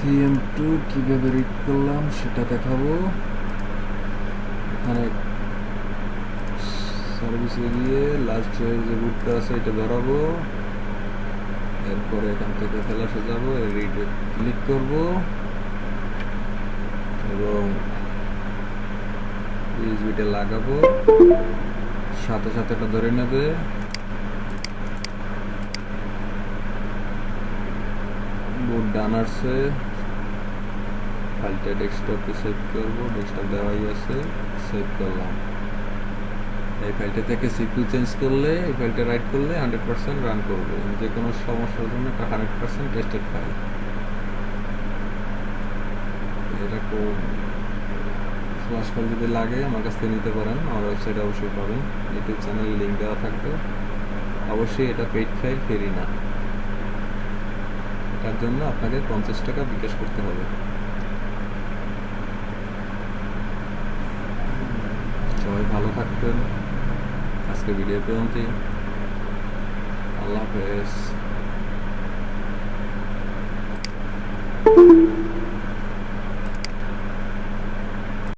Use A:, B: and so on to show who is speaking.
A: VM2 কিভাবে read করলাম সেটা দেখাবো। এখানে সার্ভিসে গিয়ে লাস্ট যে রুটটা আছে এটা ধরাবো, এরপরে এখান থেকে ফ্ল্যাশে যাব, রিডে ক্লিক করব এবং ইউএসবিটা লাগাবো, সাথে সাথে এটা ধরে নেবে। বুট ডান আসছে, ফাইলটা ডেস্কটপে সেভ করবো, ডেস্কটপ দেওয়াই আছে, সেভ করলাম। এই ফাইলটা থেকে সিপিইউ চেঞ্জ করলে, এই ফাইলটা রাইট করলে 100% রান করবে, যে কোনো সমস্যার জন্য এটা 100% টেস্টেড ফাইল। এরকম ফ্ল্যাশ ফাইল যদি লাগে আমার কাছ থেকে নিতে পারেন, আমার ওয়েবসাইটে অবশ্যই পাবেন, ইউটিউব চ্যানেলে লিঙ্ক দেওয়া থাকবে। অবশ্যই এটা পেইড ফাইল, ফ্রি না, তার জন্য আপনাকে 50 টাকা বিকাশ করতে হবে। সবাই ভালো থাকবেন, আজকে ভিডিও পর্যন্তই, আল্লাহ হাফেজ।